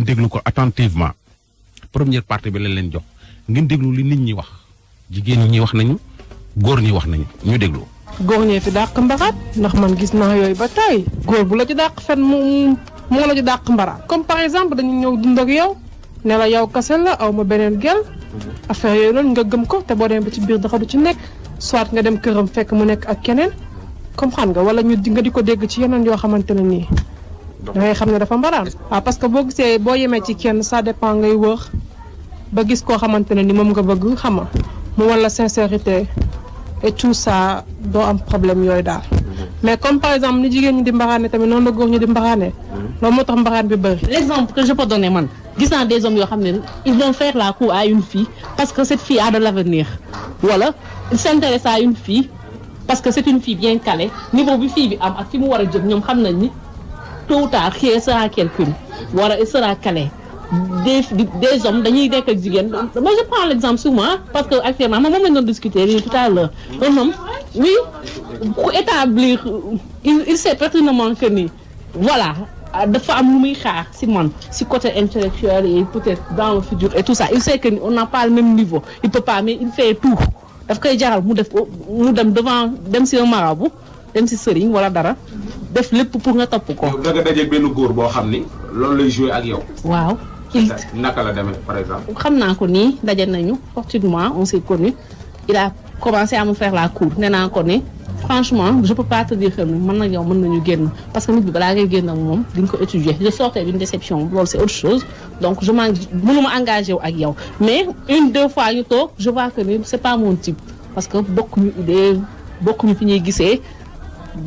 déglu ko attentivement première partie bi lañ leen jox ngeen déglu li nit ñi wax jigéen ñi wax nañu góor ñi wax nañu ñu déglu. góor ñee fi dàq mbaraat ndax man gis naa yooyu ba tey góor bu la ci dàq fen moo la ci dàq mbaraat comme par exemple dañu ñëw dund ak yow ne la yow kase la aw ma beneen gel affaire yooyu noonu nga gëm ko te boo demee ba ci biir dafa du ci nekk soit nga dem këram fekk mu nekk ak keneen comme xam nga wala nga di ko dégg ci yeneen yoo xamante ne nii da ngay xam ne dafa mbaraan. waaw parce que boo gisee boo yemee ci kenn ça dépend ngay wër ba gis koo xamante ne ni moom nga bëgg xama mu wala sincérité et tout ça doo am problème yooyu daal mais comme par exemple ni jigéen ñi di mbaxaane tamit noonu la góor ñi di mbaxaane loolu moo tax mbaxaan bi bëri. L'exemple que je peux donner man gis naa des hommes yoo xam ne ils vont faire la cour à une fille parce que cette fille a de l'avenir wala il s'intéresse à une fille parce que c'est une fille bien calée niveau bi fille bi am ak fi mu war a jëm ñoom xam nañ ni tôt ou tard qui sera quelqu'un wala elle sera calée. Des hommes dañuy nekk ak jigéen moi je prends l'exemple sur moi parce que actuellement moom lañ doon discuter tout à l'heure un homme oui pour établir il sait pertinemment que ni voilà dafa am lu muy xaar si man si côté intellectuel et peut-être dans le futur et tout ça il sait que ni on n'a pas le même niveau il peut pas mais il fait tout daf koy jaral mu dem devant dem si un marabout dem si sëriñ wala dara def lépp pour nga topp ko. da nga daje benn góor boo xam ni loolu lay jouer ak yow. waaw. naka la demee par exemple. xam naa ko nii daje nañu fortuitement on s'est connu il a commencé à me faire la cour nee naa ko ne franchement je peux pas te dire que mën na yow mën nañu génn parce que nit bi balaa ngay génn ak moom di nga ko étudier je sortais d'une déception loolu c'est autre chose donc mënuma engagé wu ak yow mais une deux fois ñu toog je vois que ni c'est pas mon type parce que bokkuñu idée bokkuñu fi ñuy gisee.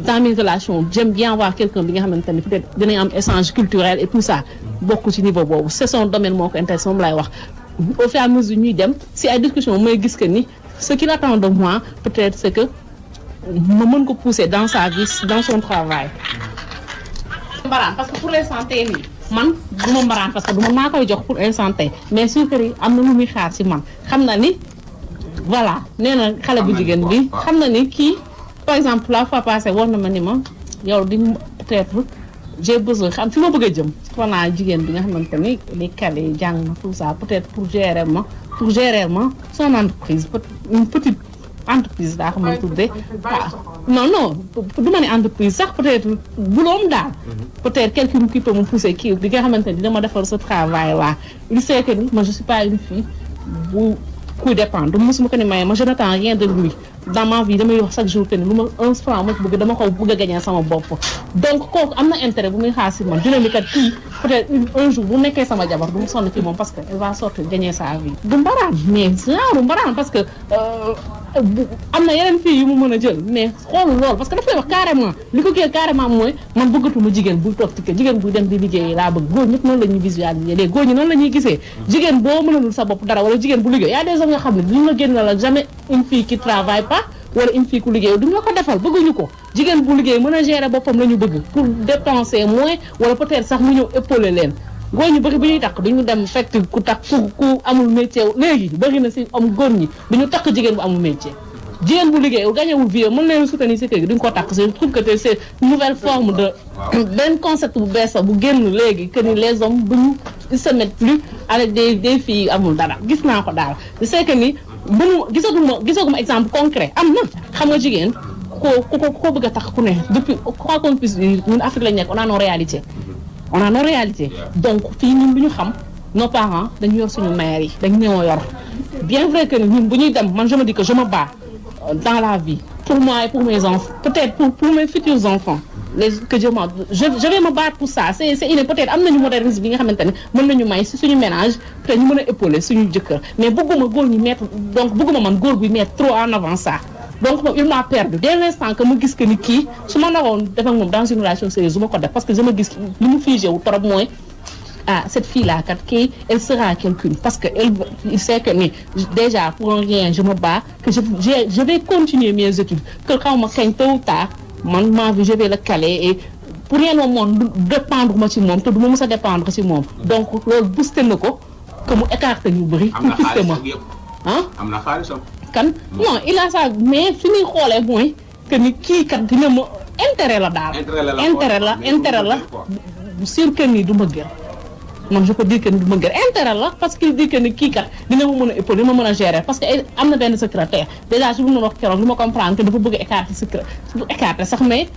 Dans mes relations j'aime bien voir quelqu'un bi nga xamante ne peut-être dinañ am échange culturel et tout ça bokk ci niveau boobu c'est son domaine moo ko intéresse moom lay wax au fur et à mesure ñuy dem si ay discussion mooy gis que ni ce qu'il attend de moi peut-être c'est que ma mën ko pousser dans sa vie dans son travail. mbaraan parce que pour l'instant tey nii man du ma mbaraan parce que du ma maa koy jox pour l'instant tey mais sucre yi am na lu muy xaar ci man xam na ni voilà nee na xale bu jigéen bi xam na ni kii. Par exemple la fois passée war na ma ni ma yow di peut-être j'ai besoin xam fi ma bëgg a jëm xanaa jigéen bi nga xamante ni les calés jàng na tout ça peut-être pour gérer ma son entreprise une petite entreprise daa xam ne tuddee non du ma ne entreprise sax peut-être buloom daal peut-être quelqu'un qui peut me pousser kii bi nga xamante ni dina ma defal ce travail là il sait que ni moi je suis pas une fille bu kuy dépendre mosuma ko ni maye ma je n'attends rien de lui dans ma vie damay wax chaque jour que ni lu ma un franc ma bëgg dama ko bëgg a gagner sama bopp donc kooku am na intérêt bu muy xaar si man dina ni kat kii peut-être un jour bu nekkee sama jabar du mu sonn ci moom parce que elle va sortir gagner sa vie du mbaraan mais genre mbaraan parce que am na yeneen fii yu mu mën a jël mais xoolu loolu parce que daf koy wax carrément li ko kii carrément mooy man bëggatuma jigéen buy toog ci kër jigéen buy dem di liggéey laa bëgg góor ñëpp noonu la ñuy visualiser léegi góor ñi noonu la ñuy gisee jigéen boo mënalul sa bopp dara wala jigéen bu liggéey y a des hommes nga xam ne duñu la génn la jamais une fille qui travaille pas wala une fille ku liggéey duñu la ko defal bëgguñu ko jigéen bu liggéey mën a gérer boppam la ñu bëgg pour dépenser moins wala peut-être sax mu ñëw épauler leen góor ñu bëri bi ñuy takk duñu dem fekk ku takk ku amul métier léegi bëri na si am góor ñi duñu takk jigéen bu amul métier jigéen bu liggéey gañewul vie mën leen soutenir si kër gi duñ ko takk je trouve que c'est une nouvelle forme de benn concept bu bees bu génn léegi que ni les hommes buñu ils se mettent plus avec des filles amul dara gis naa ko daal c'est que ni gisaguma exemple concret am na xam nga jigéen ko bëgg a tax ku ne depuis quoi qu'on puisse dire ñun Afrique lañ nekk on a nos réalités donc fii ñun lu ñu xam nos parents dañu yor suñu mère yi dañu ñoo yor bien vrai que ñun bu ñuy dem man je me dis que je me bats dans la vie pour moi et pour mes enfants peut-être pour mes futurs enfants je vais me battre pour ça c'est inné peut-être am nañu modernisme bi nga xamante ne mën nañu may si suñu ménage te ñu mën a épauler suñu jëkkër mais bëgguma góor ñi mettre donc bëgguma man góor bi mettre trop en avant ça donc moom il m'a perdu dès l'instant que ma gis que ni kii su ma naroon def ak moom dans une relation sérieuse du ma ko def parce que je me gis li mu figé wu trop mooy cette fille-là kat kii elle sera quelqu'un parce que il sait que ni déjà pour un rien je me bats que je vais continuer mes études que xaw ma kañ tôt ou tard man ma vie je vais le caler et pour rien au monde dépendre ma ci moom te du ma mës a dépendre ci moom donc loolu booster na ko que mu écarté ñu bëri pour booster ma am na xaalisam kan non il a ça mais fi muy xoolee mooy que ni kii kat dina ma intérêt la daal intérêt la sûr que ni du ma gën man je peux dire que du ma gër intérêt la parce qu'il dit que ni kii kat dina ma mën a épauler dina ma mën a gérer parce que am na benn secrétaire déjà su ma wax keroog li ma comprendre que dafa bëgg écarter secret du écarter sax mais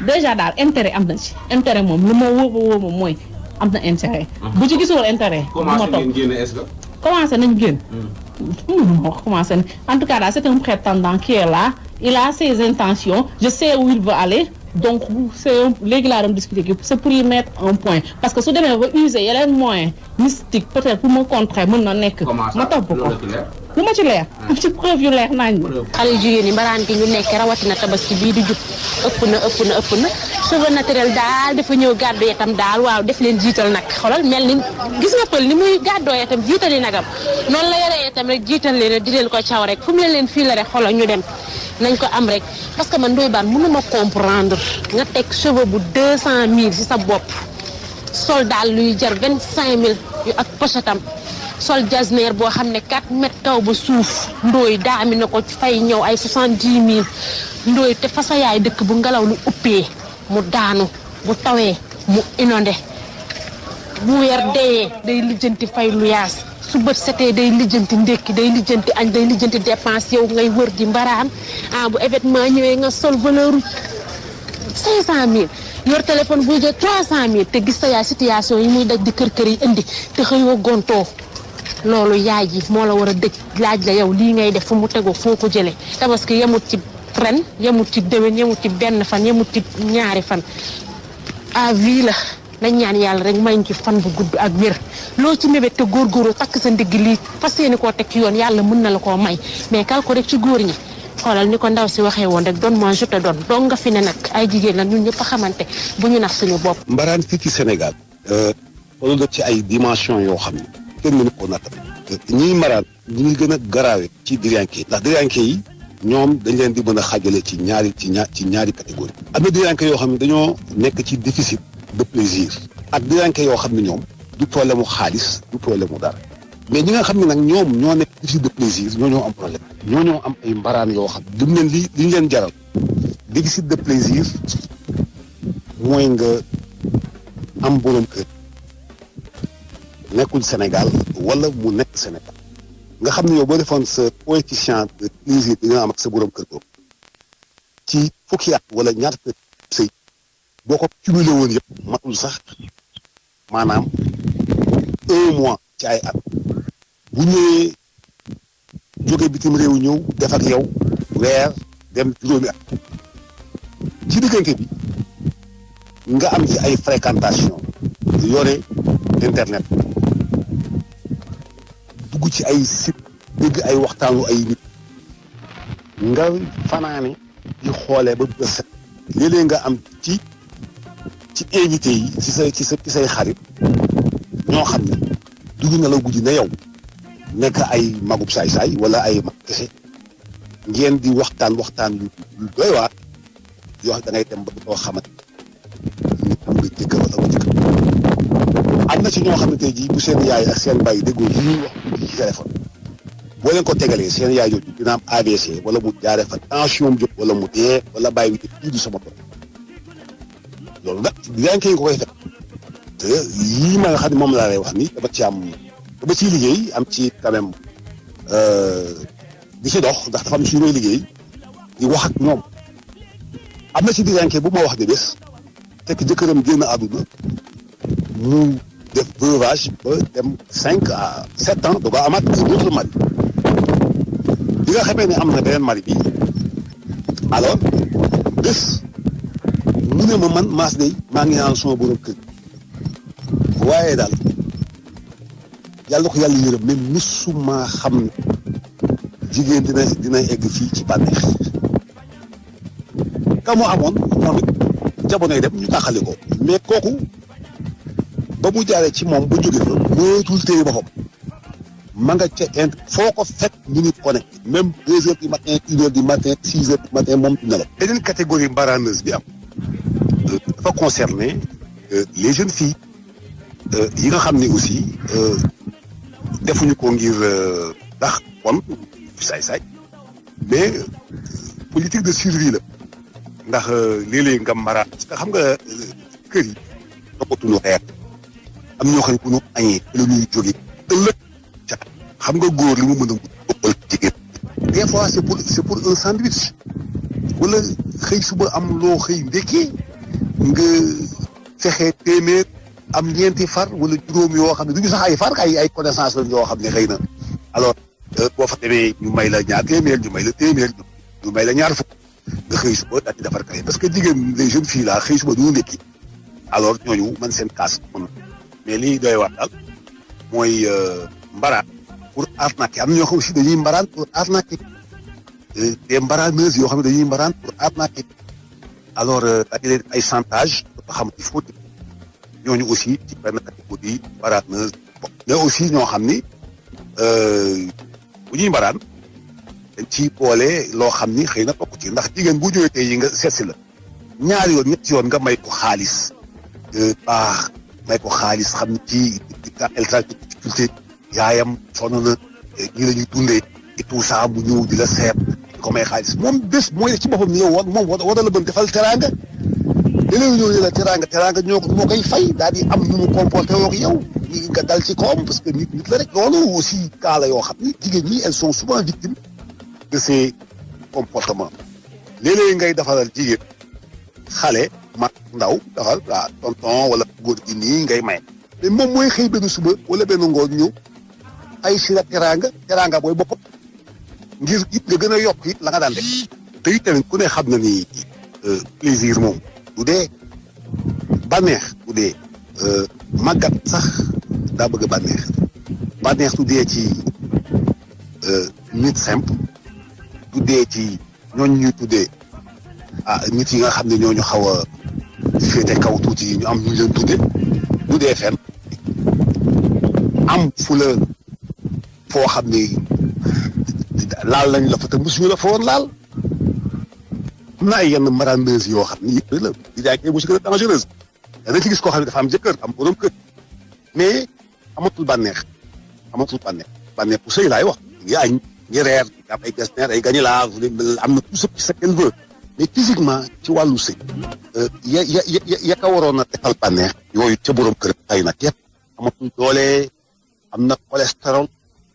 déjà daal intérêt am na ci intérêt moom lu ma wóor moom mooy am na intérêt. bu ci gisul intérêt. commencé ngeen génne est-ce que. commencé nañ génn. commencé nañ en tout cas daal c'est un prétendant qui est là il a ses intentions je sais où il veut aller. donc léegi laa doon discuter c'est pour y mettre un point parce que su demee ba user yeneen moyen mystique peut-être pour me contrer mën na nekk. ma topp ko lu ma ci leer. ci preuve yu leer nañ. xale yu jigéen ñi mbaraan gi ñu nekk rawatina tabaski bii di jub ëpp na cheveux naturel daal dafa ñëw gàddu itam daal waaw def leen jiital nag xoolal mel ni gis nga pël ni muy gàddoo itam jiitali nagam noonu la yoree itam rek jiital leen di leen ko caw rek fu mu leen fii la rek xoolal ñu dem. nañ ko am rek parce que man Ndoye Bane mënuma comprendre nga teg cheveux bu 200 000 ci sa bopp sol daal luy jar 25 000 yu ak pochetam sol jasner boo xam ne 4 mètres kaw ba suuf Ndoye daami na ko fay ñëw ay 70 000 Ndoye te fa sa yaay dëkk bu ngelaw lu uppee mu daanu bu tawee mu inondé bu weer deyee day lijjanti fay lu yaas su bët setee day lijjanti ndékki day lijjanti añ day lijjanti dépense yow ngay wër di mbaraan bu événement ñëwee nga sol valeur 500 000 yor téléphone buy jël 300 000 te gis sa yaay situation yi muy daj di kër yi indi te xëyoo gontoo loolu yaay ji moo la war a dëj laaj la yow lii ngay def fu mu tegoo foo ko jëlee tabaski yemut ci ren yemut ci déwén yemut ci benn fan yemut ci ñaari fan à vie la nañ ñaan yàlla rek may ci fan bu gudd ak wér loo ci mébét te góorgóorlu takk sa ndigg lii fas yéene koo teg ci yoon yàlla mën na la koo may mais kal ko rek ci góor ñi xoolal ni ko ndaw si waxee woon rek donne moi je te donne donc nga fi ne nag ay jigéen la ñun ñëpp a xamante bu ñu nax suñu bopp. mbaraan fii ci Sénégal toll na ci ay dimension yoo xam ne kenn mënu ko natt ñiy mbaraan ñi ngi gën a garaawe ci diriyanke ndax diriyanke yi ñoom dañ leen di mën a xaajale ci ñaari catégorie am na diriyanke yoo xam ne dañoo nekk ci déficit de plaisir ak diriyanke yoo xam ne ñoom du problème mu xaalis du problème mu dara mais ñi nga xam ne nag ñoom ñoo nekk déficit de plaisir ñoo am problème ñoo am ay mbaraan yoo xam ne lim leen li ñu leen jaral déficit de plaisir mooy nga am borom kër nekkul Sénégal wala mu nekk Sénégal nga xam ne yow boo defoon sa coefficient de plaisir bi nga am ak sa borom kër boobu ci fukki at wala ñaata kër sëy boo ko cumulé woon yëpp matul sax maanaam 1 mois ci ay at bu ñëwee jóge bitim réew ñëw def ak yow weer dem juróomi at ci diggante bi nga am ci ay fréquentation yore internet dugg ci ay site dégg ay waxtaanu ay nit nga fanaane di xoolee ba bët set léeg-léeg nga am ci invité yi ci say xarit ñoo xam ne dugg na la guddi na yow nekk ay magub saay-saay wala ay mag kese ngeen di waxtaan yu doy waar yoo xam da ngay dem ba doo xamante ni am nga jëkkër wala nga jëkkër am na ci ñoo xam ne tey jii bu seen yaay ak seen baay déggoo li ñuy wax ci téléphone boo leen ko tegalee seen yaay jooju dina am AVC wala mu jaaree fa tension mu jóg wala mu dee wala bàyyi bi te du sama bopp loolu nag yaa ngi koy fekk te yii ma nga xam ne moom laa lay wax ni dama ciy liggéey am ci quand même di ci dox ndax dafa am suñu liggéey di wax ak ñoom am na ci diggante bu ma wax de bés fekk jëkkëram génn àdduna mu def breuvage ba dem 5 à 7 ans da ko amaat un autre mari bi nga xamee ne am na beneen mari bi alors bés mu ne ma man Mass day maa ngi naan suma borom kër waaye daal yàlla ko yàlla yërëm mais musuma xam ne jigéen dina egg fii ci bànneex ka mu amoon moom it jamonoy dem ñu tàqali ko mais kooku ba mu jaaree ci moom ba jóge fa mootul téye boppam ma nga ca foo ko fekk ñu ngi connecté même 2 heures du matin 1 heure du matin 6 heures du matin moom du nelaw beneen catégorie mbaraaneuse bi am dafa concerner les jeunes filles yi nga xam ne aussi defuñu ko ngir ndax bon saay-saay mais politique de survie la ndax léeg-léeg nga mbaraan parce que xam nga kër yi toppatuñu reer am ñoo xam ne bu ñu añee la ñuy jógee ëllëg ca xam nga góor li mu mën a ëppal jigéen des fois c'est pour un sandwich wala xëy suba am loo xëy ndekkee nga fexe téeméer am ñeenti far wala juróom yoo xam ne du ñu sax ay far ay connaissance la yoo xam ne xëy na alors boo fa demee ñu may la ñaar téeméer ñu may la téeméer ñu may la ñaar fukk nga xëy suba daal di defar kay parce que jigéen les jeunes filles là xëy suba du ñu ndekki alors ñooñu man seen kaas mën mais lii doy wax daal mooy mbaraan pour arnaquer am na ñoo xam aussi dañuy mbaraan pour arnaquer des mbaraneuses yoo xam ne dañuy mbaraan pour arnaquer alors dañu ay chantage ba xam il faut ñooñu aussi ci benn catégorie mbaraaneuse mais aussi ñoo xam ni bu ñuy mbaraan dañ ciy boole loo xam ni xëy na bokk ci ndax jigéen bu ñëwee tey yi nga seet si la ñaari yoon ñetti yoon nga may ko xaalis baax may ko xaalis xam ni ci difficulté yaayam sonn na ñi la ñuy dundee et tout ça mu ñëw di la seet di ko may xaalis moom bés mooy ci boppam ni yow moom war la mën defal teraanga léeg-léeg ñëw ne la teraanga moo koy fay daal di am nu mu comporté woo ak yow nga dal ci kawam parce que nit la rek loolu aussi cas la yoo xam ni jigéen ñi elles sont souvent victimes de ces comportements léeg-léeg ngay defaral jigéen xale mag ndaw dafal waa tonton wala góor gi nii ngay may mais moom mooy xëy benn suba wala benn ngoon ñëw ay si la teraanga booy boppam ngir it nga gën a yokk it la nga daan def te it tamit ku ne xam na ni plaisir moom du dee bànneex du dee màggat sax daa bëgg bànneex du dee ci nit simple du dee ci ñooñ ñuy tuddee nit yi nga xam ne ñooñu xaw a féete kaw tuuti ñu am ñu leen tudde du dee fenn am fu la foo xam ne laal nañ la fa te mosuñu la fa woon laal am na ay yenn mbarandeuse yoo xam ne yëpp la di jaay kay mu si gën a dangereuse dana ci gis koo xam ne dafa am jëkkër am borom kër mais amatul bànneex bànneex bu sëy laay wax ngi añ ngi reer am ay gestionnaire ay gañilaa am na tout ce qu'elle veut mais physiquement ci wàllu sëy ya ka waroon a defal bànneex yooyu ca borom kër tay na képp amatul doole am na cholestérol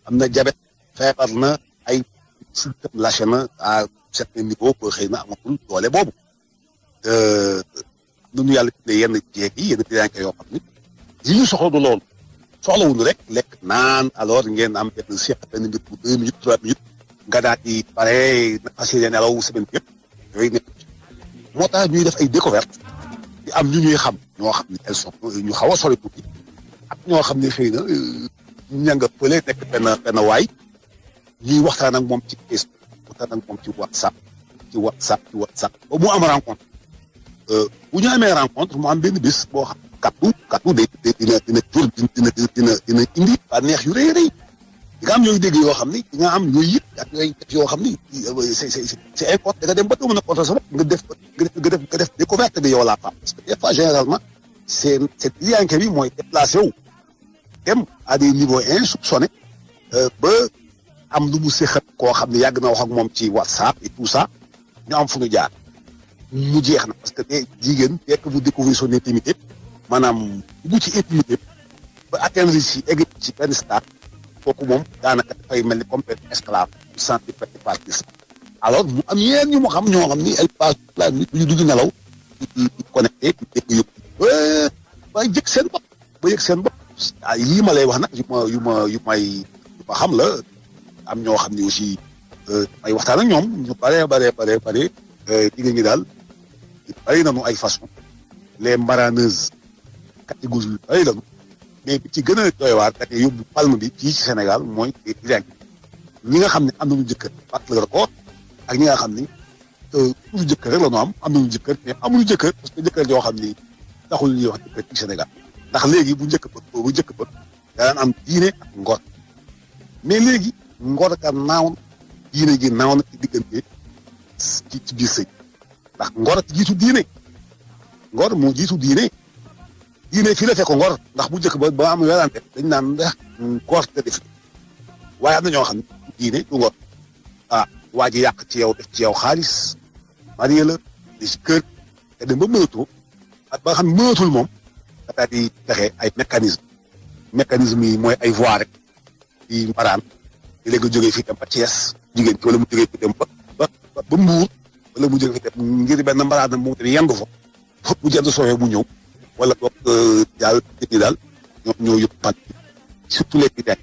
am na diabète feebar na ay système lâché na à certain niveau ba xëy na amatul doole boobu nu yàlla tuddee yenn jeeg yi yenn trianke yoo xam ni yi ñu soxla du loolu soxlawuñu rek lekk naan alors ngeen am benn seq benn mbir bu 2 minutes 3 minutes nga daal di pare na fas yéene nelaw semaine bi yëpp yooyu nekk moo tax ñuy def ay découverte di am ñu ñuy xam ñoo xam ne elles sont ñu xaw a sori tuuti ak ñoo xam ne xëy na ña nga fële nekk benn waay ñuy waxtaan ak moom ci Facebook waxtaan ak moom ci WhatsApp ba mu am rencontre bu ñu amee rencontre mu am benn bés boo xam kaddu dina indi bànneex yu rëy di nga am yooyu dégg yoo xam ni di nga am yooyu yëpp ak yooyu yoo xam ni c'est important da nga dem ba doo mën a porter sa bopp nga def découverte bi yow la femme parce que des fois généralement c'est trianke bi mooy déplacé wu dem à des niveaux insoupçonnés ba am lu mu séxat koo xam ne yàgg na wax ak moom ci WhatsApp et tout ça ñu am fu ñu jaar mu jeex na parce que te jigéen dès que vous découvrez son intimité maanaam dugg ci intimité ba atteindre ci egg ci benn stade kooku moom daanaka dafay mel ni comme benn esclave sentir partie alors mu am yéen ñu mu xam ñoo xam ni elle passe la nuit ñu dugg nelaw di connecté di dégg yëpp ba yëg seen bopp yii ma lay wax nag yu ma xam la am ñoo xam ne aussi ay waxtaan ak ñoom ñu bare jigéen ñi daal bari nañu ay façon les mbaraneuses catégorie yu bari lañu mais bi ci gën a doy waar kat yóbbu palme bi fii ci Sénégal mooy trianke ñi nga xam ne am nañu jëkkër bat le record ak ñi nga xam ni toujours jëkkër rek la ñu am nañu jëkkër mais amuñu jëkkër parce que jëkkër yoo xam ni taxul ñuy wax jëkkër ci Sénégal ndax léegi bu njëkk ba daan am diine ak ngor mais léegi ngor ka naaw diine gi naaw na ci diggante ci biir sëy ndax ngor ak jiitu diine ngor moo jiitu diine fii la fekk ngor ndax bu njëkk ba am werante dañ naan ndax ngor te def waaye am na ñoo xam ne diine du ngor waa ji yàq ci yow def ci yow xaalis marié la di si kër te dem ba mënatoo ak ba nga xam ne mënatul moom daal di fexe ay mécanisme mécanisme yi mooy ay voies rek yi mbaraan léegi nga jógee fii dem ba Thiès jigéen wala mu jógee fii dem ba Mbuur wala mu jógee fii dem ngir benn mbaraan mu yendu fa bu jant soxee mu ñëw wala boog daal nit ñi daal ñoo yëpp pan surtout les critères.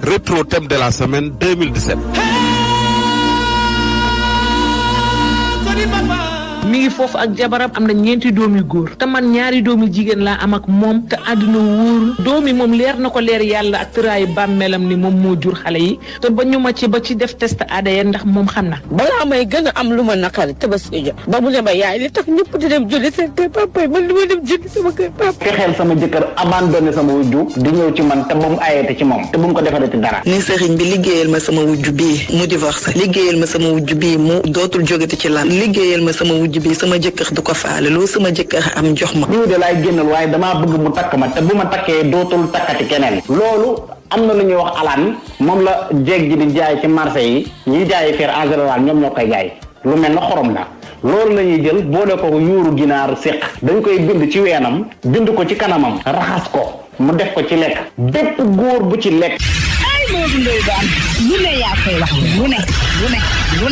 Rétro thème de la semaine 2017. mi ngi foofu ak jabaram am na ñeenti doomi góor te man ñaari doomi jigéen laa am ak moom te àdduna wóoru doomi moom leer na ko leer yàlla ak tëraayu bàmmeelam ni moom moo jur xale yi te ba ñu ma ci ba ci def test ADN ndax moom xam na. balaa may gën a am lu ma naqari tabaski jot ba mu ne ma yaay li tax ñëpp di dem julli seen kër papa yi man li ma dem julli sama kër papa. fexeel sama jëkkër abandonné sama wujju di ñëw ci man te ba mu ayete ci moom te bu mu ko defaree ci dara. ni sëriñ bi liggéeyal ma sama wujju bii mu divorcé liggéeyal ma sama wujju bii mu dootul jógati ci lan liggéeyal ma sama wujju bii sama jëkkër du ko faale loolu sama jëkkër am jox ma. diw de laay génnal waaye damaa bëgg mu takk ma te bu ma takkee dootul takkati keneen. loolu am na lu ñuy wax alaan moom la jeeg ji di jaay ci marché yi ñiy jaayi fer en général ñoom ñoo koy jaay lu mel na xorom la loolu la ñuy jël boole ko yuuru ginaaru séq dañ koy bind ci weenam bind ko ci kanamam raxas ko mu def ko ci lekk bépp góor bu ci lekk. Modou Ndoye Bane lu ne yaa koy wax lu ne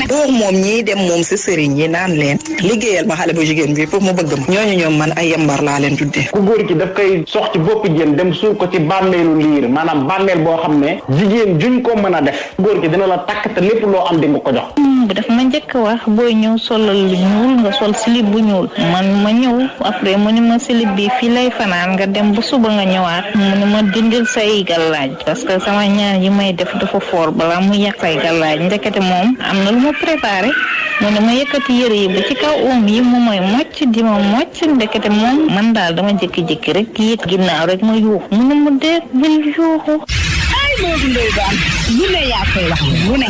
góor moom ñii dem moom si sëriñ yi naan leen liggéeyal ma xale bu jigéen bi pour mu bëgg ma ñooñu ñoom man ay yambar laa leen tuddee. ku góor ki daf koy sox ci boppi jën dem suul ko ci bàmmeelu liir maanaam bàmmeel boo xam ne jigéen juñ ko mën a def góor ki dina la takk te lépp loo am di nga ko jox. bu daf ma njëkk wax booy ñëw solal lu ñuul nga sol slip bu ñuul man ma ñëw après mu ni ma slip bi fii lay fanaan nga dem bu suba nga ñëwaat mu ni ma dindil say gàllaaj parce que sama ñaan yi may def dafa foor balaa mu yàq say gàllaaj ndekete moom am na lu ma préparé mu ne ma yëkkati yëre yi ba ci kaw oom yi mu may mocc di ma mocc ndekete moom man daal dama jékki-jékki rek yëg ginnaaw rek ma yuuxu mu ne mu dee bul yuuxu. Modou Ndoye Bane lu ne yaa koy wax lu ne.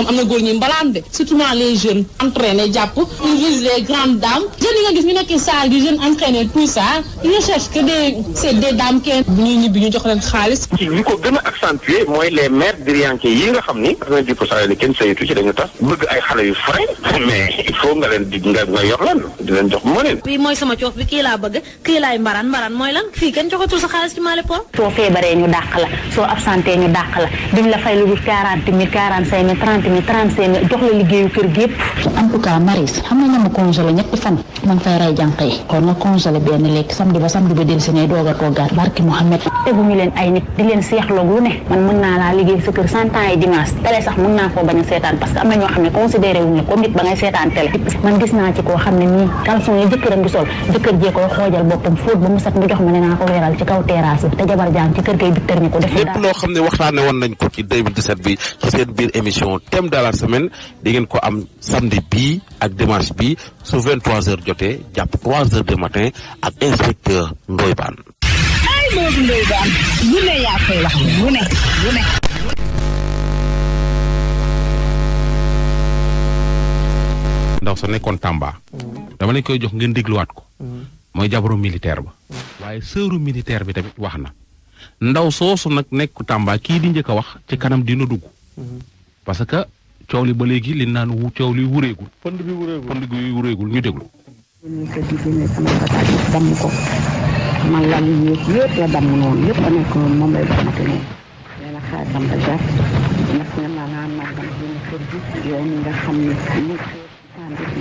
am na góor ñi mbalaan de surtout les jeunes entraînés jàpp ils visent les grandes dames jeunes yi nga gis ñu nekk salle di jeunes entraînés tout ça ils ne cherchent que des dames kenn bu ñuy ñibbi ñu jox leen xaalis. li ko gën a accentuer mooy les mères diriyanke yi nga xam ni 90% yi kenn saytu ci dañu tas bëgg ay xale yu frais mais il faut nga leen di nga yor leen di leen jox moo leen. bii mooy sama coof bi kii laa bëgg kii laay mbaraan mooy lan fii kenn joxatul sa xaalis ci Mali Port. soo feebaree ñu dàq la soo absenté ñu dàq la duñ la fay lu dul 40 000 45 000 30 000 35 000 jox la liggéeyu kër gi yëpp. en tout cas Maris xam nga ñama congelé ñetti fan ma ngi fay rey jànq yi kon nga congelé benn lekk samedi ba del si ngay doog a toggaat barki Mouhamed. teguñu leen ay nit di leen seexloog lu ne man mën naa laa liggéey sa kër 100 ans yi dimanche télé sax mën naa koo bañ a seetaan parce que am na ñoo xam ne considéré wuñ la comme nit ba ngay seetaan télé man gis naa ci koo xam ne nii caleçon yi jëkkëram di sol jëkkër jee koy xoojal boppam fóot ba mu set mu jox ma ne naa ko weeral ci kaw terrasse bi te jabar jàng ci kër gay bittar ñi ko def lépp loo xam ne waxtaane woon nañ ko ci 2017 bi ci seen biir émission thème de la semaine di ngeen ko am samedi bii ak dimanche bi su 23h jotee jàpp 3h du matin ak inspecteur Ndoye Bane. Modou Ndoye Bane lu ne yaa koy wax lu ne. ndaw sa nekkoon Tamba. dama leen koy jox ngeen dégluwaat ko. mooy jabaru militaire ba. waaye sëru militaire bi tamit wax na. ndaw soosu nag nekk Tamba kii di njëkk a wax ci kanam dina dugg. parce que coow li ba léegi li naan coow li wureegul. pond bi wureegul ñu déglu. damm ko man la lu yëpp la damm noonu yëpp a nekk moom lay damate noonu. nee na xaalisam ba jar ndax ne ma naa nangam génn kër gi yow mi nga xam ne mu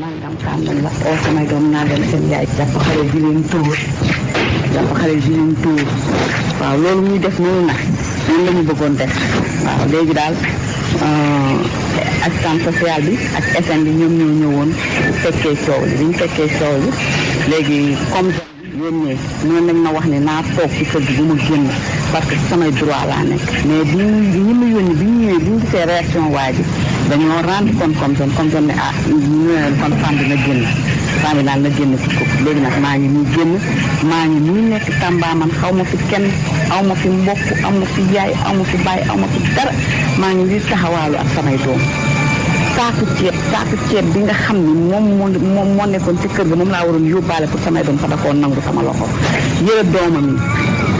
nangam tàmbal la oo samay doom naa dem seen yaay jàpp xale di leen tóor waaw loolu muy def noonu nag noonu la ñu bëggoon def waaw léegi daal assistance sociale bi ak SN bi ñoom ñoo ñëwoon fekkee coow li bi ñu fekkee coow li léegi comme yónnee noonu lañ ma wax ne naa toog ci kër gi bu ma génn parce que samay droit laa nekk mais bi ñi ma yónni bi ñu ñëwee bi ñu gisee réaction waa ji dañoo rendre compte comme ne ah ñu ne kon femme bi na génn femme bi daal na génn ci ko léegi nag maa ngi nii génn maa ngi nii nekk Tamba man xaw ma fi kenn aw ma fi mbokk aw ma fi yaay aw ma fi baay aw ma fi dara maa ngi nii taxawaalu ak samay doom saaku ceeb bi nga xam ni moom moo nekkoon ci kër ga moom laa waroon yóbbaale pour samay doom sax da koo nangu sama loxo yëre doomam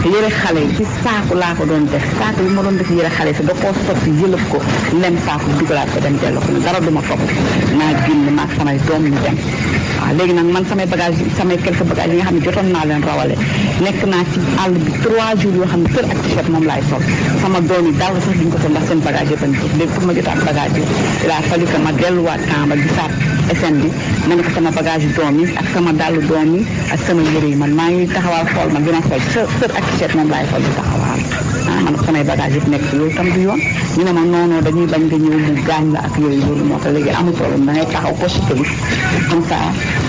yi yëre xale yi ci saaku laa ko doon def saaku yi ma doon def yëre xale yi si da koo sotti yëlëb ko lem saaku dugalaat ko dem delloo ko ne dara duma topp naa génn maag samay doom ñu dem waaw léegi nag man samay bagage samay quelques bagages yi nga xam ne jotoon naa leen rawale nekk naa ci àll bi 3 jours yoo xam ne kër ak t-shirt moom laay sol sama doom yi daal sax duñ ko sol ndax seen bagage yëpp a ngi léegi pour ma jotaat bagage yi il a fallu que ma delluwaat Tamba gisaat SN bi ma ne ko sama bagage yu doom yi ak sama dàllu doom yi ak sama yëre yi man maa ngi taxawaal xool ma gën a sol kër ak t-shirt moom laay sol di taxawaal man ko samay bagage yëpp nekk loolu tam du yoon ñu ne ma noonu dañuy bañ nga ñëw mu gaañ la ak yooyu loolu moo tax léegi amul problème da ngay taxaw poste bi comme ça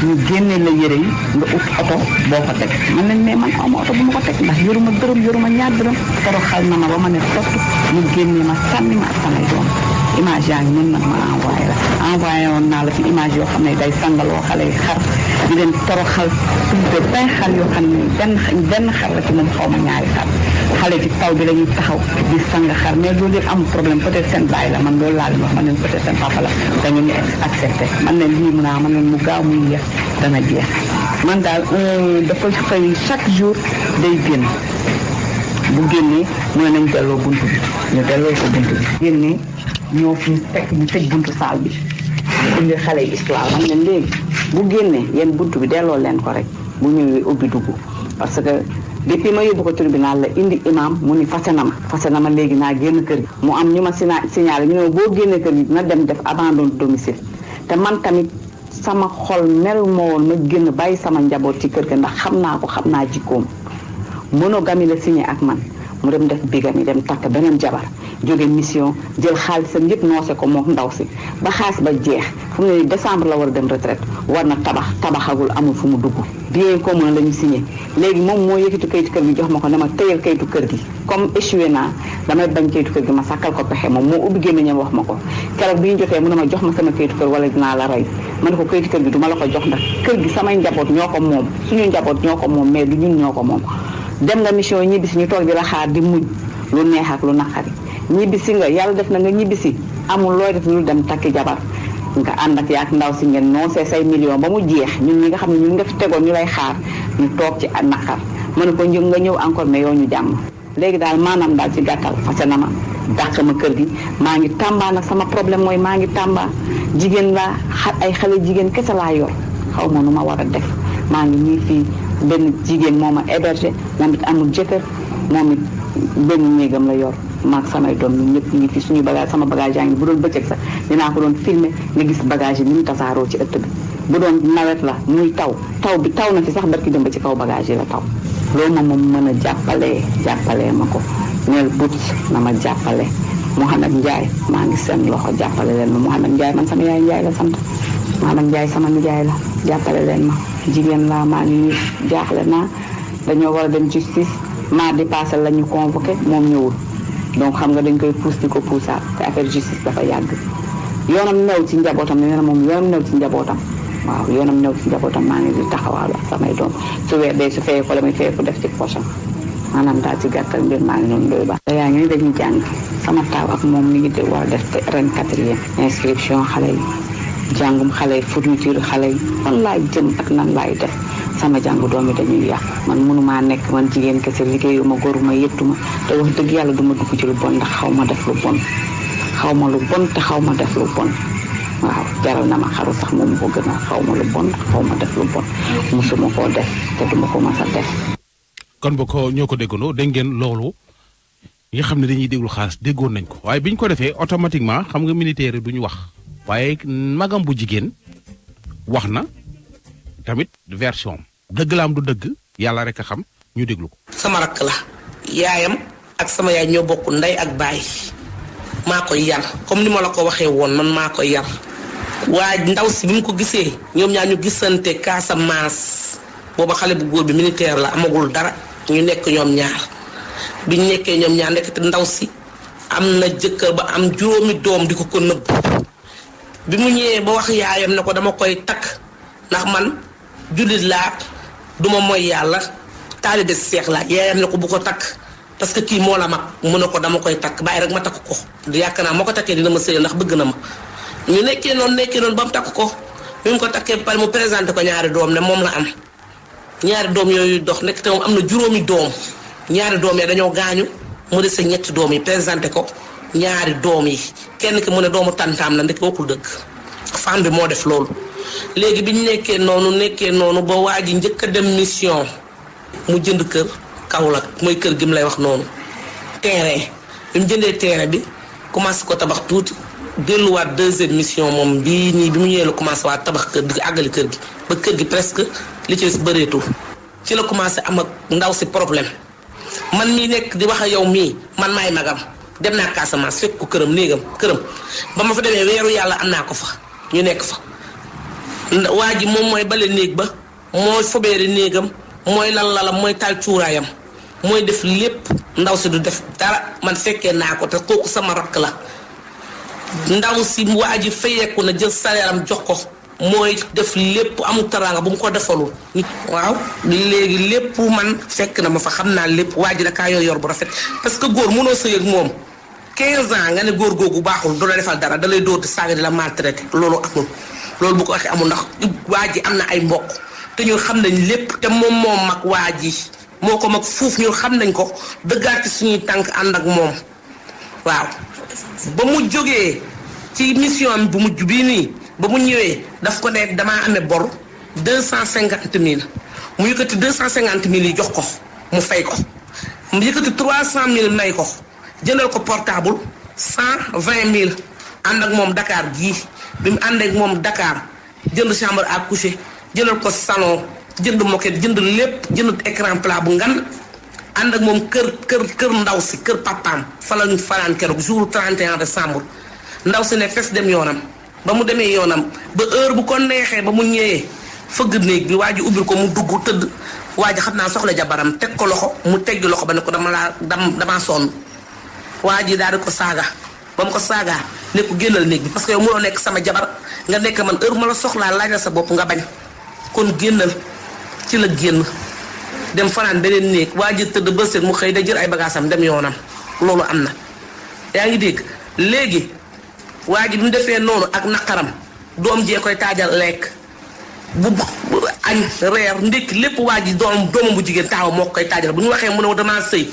ñu génne la yëre yi nga ut oto boo ko teg man leen mais man awma oto bu ma ko teg ndax yoruma dërëm yoruma ñaar dërëm toroxal na ma ba ma ne tott ñu génne ma sànni ma ak samay doom image yaa ngi mën nag ma envoyé woon naa la fi image yoo xam ne day sangaloo xale yi xar di leen toroxal plus de 20 xar yoo xam ne benn xar la ci moom xaw ma ñaari xar xale ci taw bi la ñuy taxaw di sang xar mais loolu yëpp amul problème peut-être seen baay la man loolu laa leen wax man leen peut-être seen papa la dañu ñu accepté man leen lii mun a man leen mu gaaw muy yeex dana jeex man daal dafa xëy chaque jour day génn bu génnee mooy nañ delloo buntu bi ñu delloo ko buntu bi génnee ñoo fi fekk ñu tëj buntu saal bi indi xale yi histoire man leen léegi bu génnee yéen buntu bi delloo leen ko rek bu ñëwee ubbi dugg parce que depuis ma yóbbu ko tribunal la indi imam mu ni fase na ma léegi naa génn kër gi mu am ñu ma signalé ñu ne boo génnee kër gi dina dem def abandon domicile te man tamit sama xol mel moo woon ma génn bàyyi sama njaboot ci kër gi ndax xam naa ko xam naa jikkoom monogamie la signé ak man mu dem def bigamie dem takk beneen jabar jóge mission jël xaalisam yëpp noose ko moom ndaw si ba xaalis ba jeex fu mu ne décembre la war a dem retraite war na tabaxagul amul fu mu dugg bien commun la ñu signé léegi moom moo yëkkati kayitu kër gi jox ma ko ne ma tëyal kayitu kër gi comme échoué naa damay bañ kayitu kër gi ma sàkkal ko pexe moom moo ubbi gémmiñam wax ma ko keroog bi ñu jotee mu ne ma jox ma sama kayitu kër wala dinaa la rey ma ne ko kayitu kër gi du ma la ko jox ndax kër gi samay njaboot ñoo ko moom suñu njaboot ñoo ko moom mais du ñun ñoo ko moom dem nga mission ñibbisi ñu toog di la xaar di muñ lu neex ak lu naqari ñibbisi nga yàlla def na nga ñibbisi amul looy def lu dem takki jabar nga ànd ak yaak ndaw si ngeen noosee say million ba mu jeex ñun ñi nga xam ne ñun nga fi tegoon ñu lay xaar ñu toog ci naqar ma ne ko njëg nga ñëw encore mais yow ñu jàmm léegi daal maanaam daal ci gàttal fase na ma dàq ma kër gi maa ngi Tamba nag sama problème mooy maa ngi Tamba jigéen laa ay xale jigéen kese laa yor xaw ma nu ma war a def maa ngi nii fii benn jigéen moo ma hébergé moom it amul jëkkër moom it benn néegam la yor maag samay doom ñun ñëpp ñu ngi fi suñu bagage sama bagage yaa ngi bu doon bëccëg sax dinaa ko doon filmer nga gis bagage yi ni mu tasaaroo ci ëtt bi bu doon nawet la muy taw bi taw na fi sax barki dem ba ci kaw bagage yi la taw loolu moom mën a jàppalee ma ko neel but na ma jàppale Mouhamed Ndiaye maa ngi seen loxo jàppale leen ma Mouhamed Ndiaye man sama yaay Ndiaye la sant Mouhamed Ndiaye sama nijaay la jàppale leen ma jigéen laa maa ngi nii jaaxle naa dañoo war a dem justice mardi passé la ñu convoqué moom ñëwul donc xam nga dañ koy pousse di ko poussaat te affaire justice dafa yàgg yoonam new ci njabootam nee na moom yoonam new ci njabootam waaw yoonam new ci njabootam maa ngi di taxawaalu ak samay doom su weer dee su fayee ko la muy fayee ko def ci poosam maanaam daal ci gàttal mbir maa ngi noonu doy baax yaa ngi ni dañuy jàng sama taaw ak moom mi ngi de war a def ren 4e inscription xale yi jàngum xale yi fourniture xale yi fan laay jëm ak nan laay def sama jàngu doom yi dañuy yàq man mënumaa nekk man jigéen kese liggéeyuma góoruma yëttuma te wax dëgg yàlla duma dugg ci lu bon ndax xaw ma def lu bon xaw ma lu bon te xaw ma def lu bon waaw jaral na ma xaru sax moom ko gën a xaw ma lu bon xaw ma def lu bon musuma koo def te duma ko mas a def. kon ba ko ñoo ko déggandoo dégg ngeen loolu yi nga xam ne dañuy déglu xaalis déggoon nañ ko waaye biñ ko defee automatiquement xam nga militaire duñu wax waaye magam bu jigéen wax na tamit version dëgg la am du dëgg yàlla rek a xam ñu déglu ko. sama rakk la yaayam ak sama yaay ñoo bokk ndey ak baay maa koy yar comme ni ma la ko waxee woon man maa koy yar waaye ndaw si bi mu ko gisee ñoom ñaar ñu gisante Casamance booba xale bu góor bi militaire la amagul dara ñu nekk ñoom ñaar biñ nekkee ñoom ñaar nekk te ndaw si am na jëkkër ba am juróomi doom di ko nëbb bi mu ñëwee ba wax yaayam ne ko dama koy takk ndax man jullit laa duma mooy yàlla taalibe seex laa yaayam ne ko bu ko takk parce que kii moo la mag mu ne ko dama koy takk bàyyi rek ma takk ko yaakaar naa moo ko takkee dina ma sëy ndax bëgg na ma ñu nekkee noonu ba mu takk ko bi mu ko takkee ba pare mu présenté ko ñaari doom ne moom la am ñaari doom yooyu dox nekk te moom am na juróomi doom ñaari doom yi dañoo gaañu mu dese ñetti doom yi présenté ko ñaari doom yi kenn ki mu ne doomu tantaam la ndek bokkul dëgg femme bi moo def loolu. léegi bi ñu nekkee noonu ba waa ji njëkk a dem mission mu jënd kër Kaolack mooy kër gi mu lay wax noonu terrain bi mu jëndee terrain bi commencé ko tabax tuuti delluwaat deuxième mission moom bii nii bi mu ñëwee la commencé waat tabax kër di àggali kër gi ba kër gi presque li ci des bëreetul ci la commencé am ak ndaw si problème man mii nekk di wax ak yow mii man maay magam dem naa Casamance fekk ko këram ba ma fa demee weeru yàlla am naa ko fa ñu nekk fa waa ji moom mooy bale néeg ba mooy fobeeri néegam mooy lalam mooy taal cuuraayam mooy def lépp ndaw si du def dara man fekkee naa ko te kooku sama rakk la ndaw si waa ji fayeeku na jël salaire am jox ko mooy def lépp amul taraanga bu mu ko defalul waaw léegi lépp man fekk na ma fa xam naa lépp waa ji da kaa yor bu rafet parce que góor mënoo sëy ak moom 15 ans nga ne góor googu baaxul du la defal dara da lay dóor di saaga di la maltraité loolu amul loolu bu ko waxee amul ndax waa ji am na ay mbokk te ñun xam nañ lépp te moom mag waa ji moo ko mag fuuf ñun xam nañ ko dëggaat ci suñuy tànk ànd ak moom waaw ba mu jógee ci mission bu mujj bii nii ba mu ñëwee daf ko ne damaa amee bor 250 000 mu yëkkati 250 000 yi jox ko mu fay ko mu yëkkati 300 000 may ko jëndal ko portable 120 000 ànd ak moom Dakar gii bi mu ànd ak moom Dakar jënd chambre à coucher jëndal ko salon jënd moquette jënd lépp jënd écran plat bu ngan ànd ak moom kër ndaw si kër papaam fa la ñu fanaan keroog jour 31 décembre ndaw si ne fes dem yoonam ba mu demee yoonam ba heure bu ko neexee ba mu ñëwee fëgg néeg bi waa ji ubbil ko mu dugg tëdd waa ji xam naa soxla jabaram teg ko loxo mu teggi loxo ba ne ko damaa sonn waa ji daal di ko saaga ba mu ko saagaa ne ko génnal néeg bi parce que yow mënoo nekk sama jabar nga nekk man heure ma la soxlaa laajal sa bopp nga bañ kon génnal ci la génn dem fanaan beneen néeg waa ji tëdd ba seet mu xëy da jël ay bagaasam dem yoonam loolu am na yaa ngi dégg léegi waa ji bi mu defee noonu ak naqaram doom jee koy taajal lekk bu añ reer ndékki lépp waa ji doomam bu jigéen taxaw moo koy taajal bu ñu waxee mu ne damaa sëy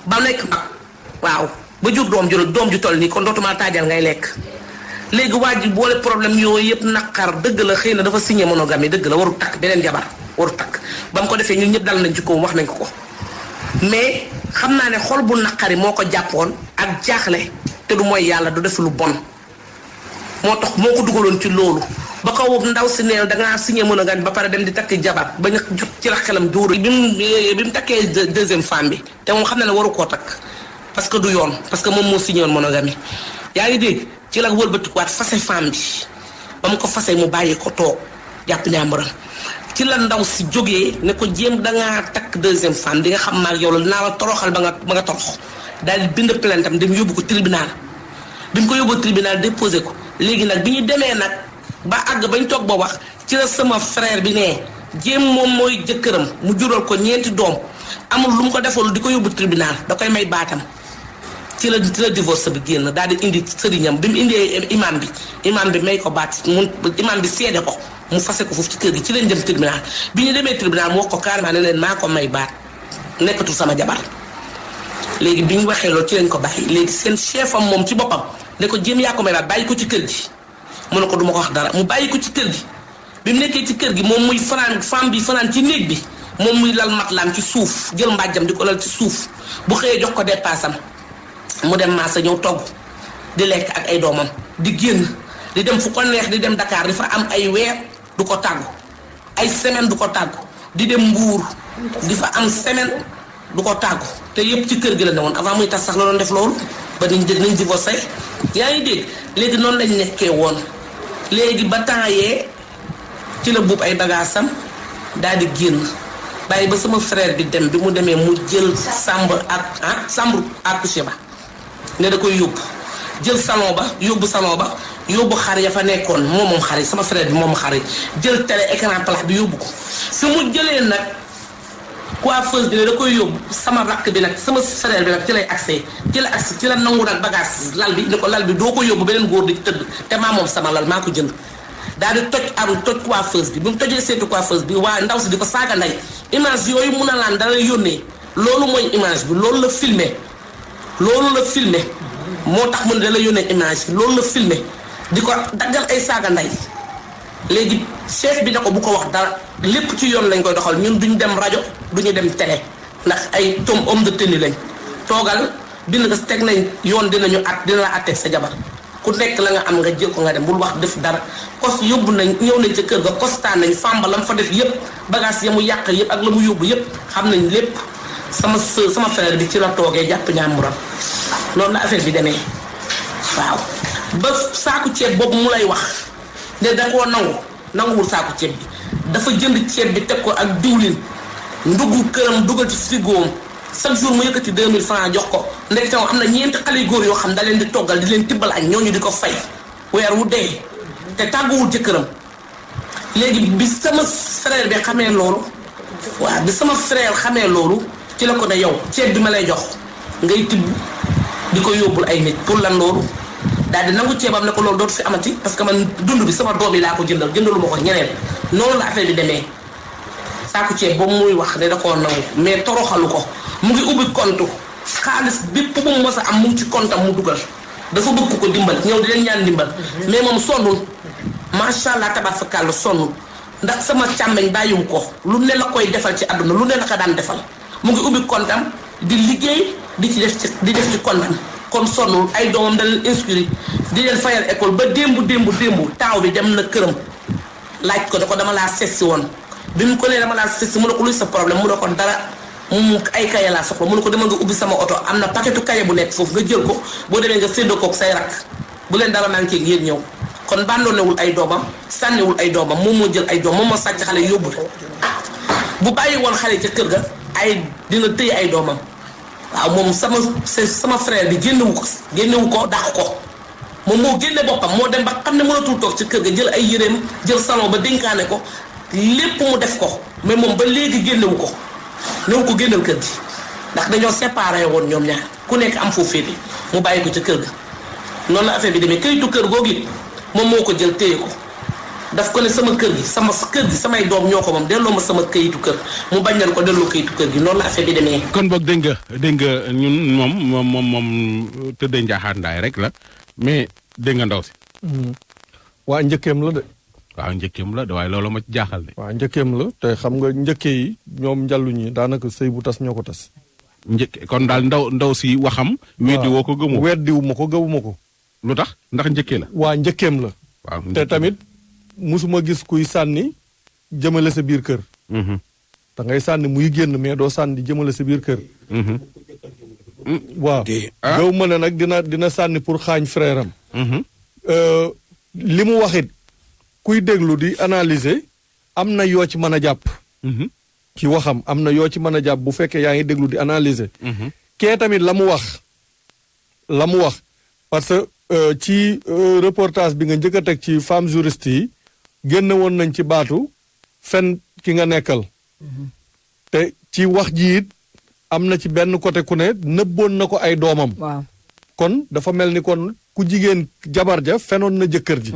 ba nekk mag waaw ba jur doom ju toll nii kon dootuma taajal ngay lekk léegi waa ji boole problème yooyu yëpp naqar dëgg la xëy na dafa signé monogamie dëgg la waru takk beneen jabar waru takk ba mu ko defee ñun ñëpp dal nañ ci kawam wax nañ ko mais xam naa ne xol bu naqari moo ko jàppoon ak jaaxle te du mooy yàlla du def lu bon moo tax moo ko dugaloon ci loolu ba ko ndaw si neel dangaa signé monogamie ba pare dem di takk jabar ba ñu jot ci la xelam dóoru bi mu takkee deuxième femme bi te moom xam na ne waru koo takk parce que du yoon parce que moom moo signé woon monogamie yaa ngi dégg ci la wëlbatikuwaat fase femme bi ba mu ko fase mu bàyyi ko toog jàpp ñaambaram ci la ndaw si jógee ne ko jéem dangaa takk deuxième femme di nga xam maag yow la dinaa la toroxal ba nga torox daal di bind plainte am dem yóbbu ko tribunal bi mu ko yóbbu tribunal déposé ko léegi nag bi ñu demee nag ba àgg bañ toog ba wax ci la sama frère bi ne jéem moom mooy jëkkëram mu jural ko ñeenti doom amul lu mu ko defal di ko yóbbu tribunal da koy may baatam ci la divorce bi génn daal di indi sëriñam bi mu indee imam bi may ko baat mu imam bi seede ko mu fase ko foofu ci kër gi ci leen dem tribunal bi ñu demee tribunal mu wax ko carrément ne leen maa ko may baat nekkatul sama jabar léegi bi ñu waxee loolu ci lañ ko bàyyi léegi seen chef am moom ci boppam ne ko jéem yaa ko may baat bàyyi ko ci kër gi mu ne ko duma ko wax dara mu bàyyi ko ci kër gi bi mu nekkee ci kër gi moom muy fanaan femme bi fanaan ci néeg bi moom muy lal matlaam ci suuf jël mbàjjam di ko lal ci suuf bu xëyee jox ko dépassam mu dem maasa ñëw togg di lekk ak ay doomam di génn di dem fu ko neex di dem Dakar di fa am ay weer du ko tàggu ay semaine du ko tàggu di dem Mbuur di fa am semaine du ko tàggu te yëpp ci kër gi la ne woon avant muy tas sax la doon def loolu ba nañ divorcé yaa ngi dégg léegi noonu lañ nekkee woon léegi ba temps yee ci la buub ay bagaasam daal di génn bàyyi ba sama frère bi dem bi mu demee mu jël chambre à coucher ba ne da koy yóbbu jël salon ba yóbbu xar ya fa nekkoon moom xar yi sama frère bi moom xar yi jël télé écran plat bi yóbbu ko fi mu jëlee nag coiffeuse bi ne da koy yóbbu sama rakk bi nag sama frère bi nag ci lay accès ci la nangu nag bagage lal bi ni ko lal bi doo ko yóbbu beneen góor di tëdd te maa moom sama lal maa ko jënd daal di toj coiffeuse bi mu tojee seetu coiffeuse bi waa ndaw si di ko saaga ndey image yooyu mun a laan dala yónnee loolu mooy image bi loolu la filmé moo tax mu ne da la yónnee image bi loolu la filmé di ko daggal ay saaga ndey léegi chef bi ne ko bu ko wax dara lépp ci yoon lañ koy doxal ñun duñu dem rajo duñu dem télé ndax ay homme de tenue lañ toogal bind nga teg nañ yoon dina la àtte sa jabar ku nekk la nga am nga jël ko nga dem bul wax def dara ñëw nañ ca kër ga constat nañ famba la mu fa def yëpp bagage ya mu yàq yëpp ak la mu yóbbu yëpp xam nañ lépp sama frère bi ci la toogee jàpp ñaamuram loolu la affaire bi demee waaw ba saaku ceeb boobu mu lay wax ne da koo nanguwul saaku ceeb bi dafa jënd ceeb bi teg ko ak diwlin ndugg këram dugal ci frigoom chaque jour mu yëkkati 2000 francs jox ko ndek taw am na ñeenti xale yu góor yoo xam da leen di toggal di leen tibbal añ ñooñu di ko fay weer wu dee te tàgguwul jëkkëram léegi bi sama frère bi xamee loolu ci la ko ne yow ceeb bi ma lay jox ngay tibb di ko yóbbul ay nit pour lan loolu daal di nangu ceebam ne ko loolu dootu fi amati parce que man dund bi sama doom yi laa ko jëndalu ma ko ñeneen noonu la affaire bi demee saaku ceeb boobu muy wax ne da koo nangu mais toroxalu ko mu ngi ubbi compte xaalis bépp bu mu mos a am mu ngi ci compte am mu dugal dafa bëgg ko dimbal ñëw di leen ñaan dimbal mais moom sonnul macha allah tabaar fa kàll sonnul ndax sama càmmeñ bàyyiwu ko lu ne la koy defal ci àdduna lu ne la ko daan defal mu ngi ubbi compte am di liggéey di def ci compte am kon sonnul ay doomam da leen inscrire di leen fayal école ba démb taaw bi dem na këram laaj ko da ko dama laa seetsi woon bi mu ko nee dama laa seetsi mu ne ko luy sa problème mu ne ko dara mu ay kaye laa soxla mu ne ko demal nga ubbi sama oto am na paquetu kaye bu nekk foofu nga jël ko boo demee nga séddoo koog say rakk bu leen dara manqué ngeen ñëw kon bandoonewul ay doomam sànniwul ay doomam moom moo jël ay doom moom moo sàcc xale yóbbu bu bàyyi woon xale ca kër ga ay dina tëye ay doomam waaw moom sama frère bi génnewu ko dàq ko moom moo génne boppam moo dem ba xam ne mënatul toog ci kër ga jël ay yéreem jël salon ba dénkaane ko lépp mu def ko mais moom ba léegi génnewu ko néew ko génnal kër gi ndax dañoo séparé woon ñoom ñaar ku nekk am foofu féete mu bàyyi ko ca kër ga noonu la affaire bi demee kayitu kër googu it moom moo ko jël téye ko daf ko ne sama kër gi samay doom ñoo ko moom delloo ma sama kayitu kër mu bañ leen ko delloo kayitu kër gi noonu la affaire bi demee. kon boog dégg nga ñun moom tëddee njaaxaat ndaay rek la mais dégg nga ndaw si. waa njëkkeem la de. waaw njëkkeem la de waaye loolu ma ci jaaxal de. waaw njëkkeem la te xam nga njëkke yi ñoom njallu ñi daanaka sëy bu tas ñoo ko tas. njëkke kon daal ndaw si waxam. weddi woo ko gëmoo weddiwu ma ko gëwuma ko. lu tax ndax njëkkee la. waa njëkkeem la. waaw te tamit musuma gis kuy sànni jëmale sa biir kër. da ngay sànni muy génn mais doo sànni jëmale sa biir kër. waaw gaw ma ne nag dina sànni pour xaañ frère am. li mu waxit kuy déglu di analyser am na yoo ci mën a jàpp. ci waxam am na yoo ci mën a jàpp bu fekkee yaa ngi déglu di analyser. kee tamit la mu wax parce que ci reportage bi nga njëkk a teg ci femme juriste yi génn woon nañ ci baatu fen ki nga nekkal. te ci wax ji it am na ci benn côté ku ne nëbboon na ko ay doomam. waaw kon dafa mel ni kon ku jigéen jabar ja fenoon na jëkkër ji.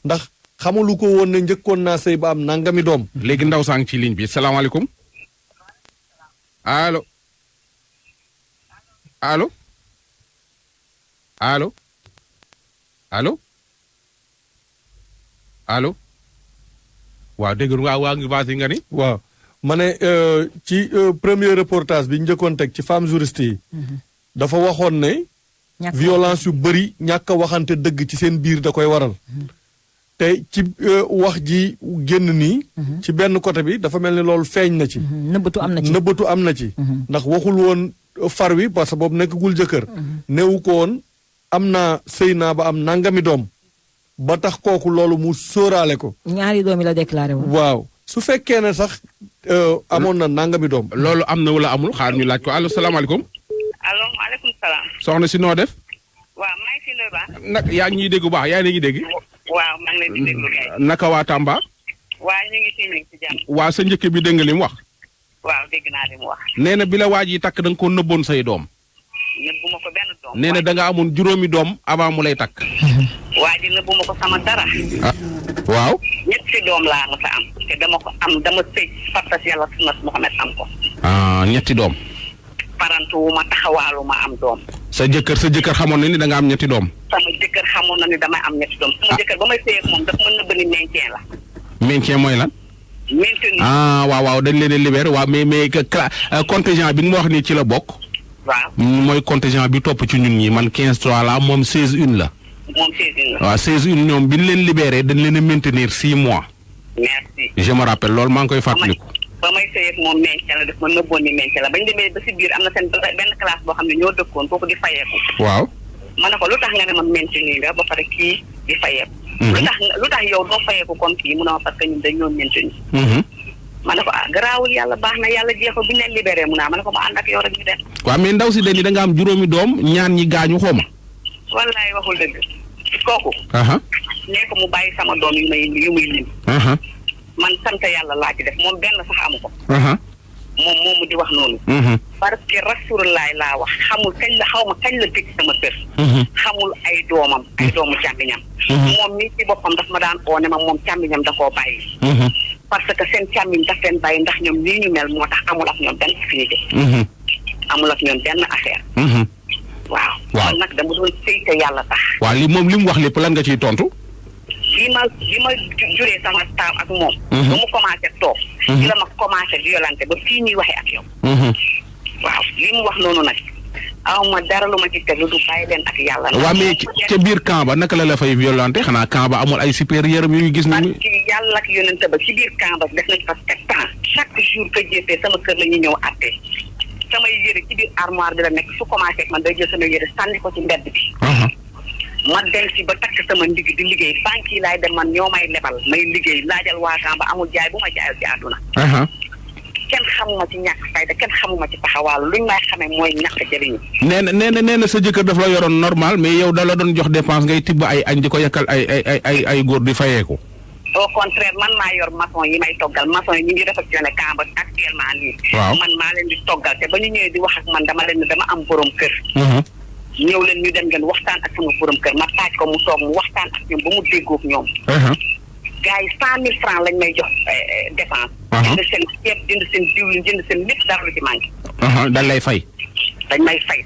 ndax xamalu ko woon ne njëkkoon naa sëy ba am nangami doom. léegi ndaw sang ci ligne bi salaamaaleykum allo allo allo allo allo waaw dégg nga waa ngi baasi nga ni. waaw ma ne ci premier reportage bi njëkkoon teg ci femme juriste yi. dafa waxoon ne. violence yu bëri ñàkk a waxante dëgg ci seen biir da koy waral. te ci wax ji génn nii. ci benn côté bi dafa mel ni loolu feeñ na ci. nëbbatu am na ci. ndax waxul woon far wi parce que boobu nekkagul jëkkër. neewu ko woon am naa sëy naa ba am nangami doom. ba tax kooku loolu mu sóoraale ko. ñaari doom yi la déclaré woon. waaw su fekkee ne sax amoon na nangami doom. loolu am na wala amul xaar ñu laaj ko allo salaamaaleykum. allo maaleykum salaam. soxna si noo def. waaw maa ngi si Ndoye Ba. nag yaa ngi ñuy dégg bu baax yaa ngi dégg. waaw maa ngi leen di déglu kay. naka waa Tamba. waa ñu ngi si jàmm. waa sa njëkk bi dégg nga li mu wax. waaw dégg naa li mu wax. nee na bi la waaj yi takk da nga ko nëbboon say doom. nëbbuma ko benn doom. nee na da nga amoon juróomi doom avant mu lay takk. waa ji nëbbuma ko sama dara. ah waaw. ñetti doom laa mos a am te dama ko am dama sëy fartas yàlla sunnas Muhammad am ko. ah ñetti doom. parantuwuma taxawaaluma am doom. sa jëkkër xamoon na ni da nga am ñetti doom. sama jëkkër xamoon na ni damay am ñetti doom. sama jëkkër ba may sëy ak moom daf mën na bëni maintien la. maintien mooy lan. maintenir. waaw dañ leen a libéré waaw mais contingent bi nga ma wax nii ci la bokk. waaw mooy contingent bi topp ci ñun ñi man 15-3 la moom 16-1 la. moom 16-1 la. waaw 16-1 ñoom bi ñu leen libéré dañ leen a maintenir 6 mois. merci. je me rappelle loolu maa ngi koy fàttaliku. ba may sëy ak moom maintien la daf ma nëbboon ni maintien la bañ demee ba si biir am na seen benn classe boo xam ne ñoo dëkkoon kooku di fayeeku. waaw. ma ne ko lu tax nga ne ma maintenir nga ba pare kii di fayeeku. lu tax yow doo fayeeku comme kii mu ne ma parce que ñun dañoo maintenir. ma ne ko garaawul yàlla baax na yàlla jeexul bi ñu leen libéré mu naa ma ne ko ma ànd ak yow rek ñu dem. waaw mais ndaw si dañuy da nga am juróomi doom ñaan ñi gaañu xooma. wallaay waxul dëgg kooku. nee ko mu bàyyi sama doom yu muy lim. man sant yàlla laa ci def moom benn sax amu ko. moom moomu di wax noonu. parce que rasulullaay laa wax xamul kañ la xaw ma kañ la tëj sama kër. xamul ay doomam ay doomu càmmiñam. moom mii ci boppam daf ma daan oo ne ma moom càmmiñam da koo bàyyi. parce que seen càmmiñ daf leen bàyyi ndax ñoom lii ñu mel moo tax amul ak ñoom benn affinité. amul ak ñoom benn affaire. waaw. man nag dama doon sëy te yàlla tax. waaw li moom li mu wax lépp lan nga ciy tontu. li ma juree sama taaw ak moom. ba mu commencé toog. ci la ma commencé violenter ba fii ñuy waxee ak yow. waaw li mu wax noonu nag aw ma dara lu ma ci teg lu du bàyyi leen ak yàlla. waaw mais ca biir camp ba naka la fay violenter xanaa camp ba amul ay supérieur yu gis nañu. ci yàlla ak yonent ba ci biir camp ba def nañ fa 7 ans chaque jour que jëfee sama kër la ñu ñëw àtte samay yére ci biir armoire bi la nekk su commencé man day jël sama yére sànni ko ci mbedd bi. ma dem ci ba takk sama ndigg di liggéey banque yi laay dem man ñoo may lebal may liggéey laajal waa camp ba amul jaay bu ma jaayal ci àdduna. kenn xamuma ci ñàkk fayda kenn xamuma ci taxawaalu luñ may xamee mooy ñàkk jëriñu. nee na sa jëkkër daf la yoroon normal mais yow da la doon jox dépense ngay tibb ay añ di ko yakkal ay góor di fayeeku. au contraire man maa yor maçon yi may toggal maçon yi ñu ngi réfectionné camp ba actuellement nii. waaw man maa leen di toggal te ba ñu ñëwee di wax ak man dama leen ne dama am borom kër. ñëw leen ñu dem ngeen waxtaan ak sama borom kër ma taaj ko mu toog mu waxtaan ak ñoom ba mu déggoog ñoom. gars yi 100 000 francs lañ may jox dépense. jënd seen ceeb jënd seen diwlin jënd seen lépp dara lu ci manqué. dañ lay fay. dañ may fay.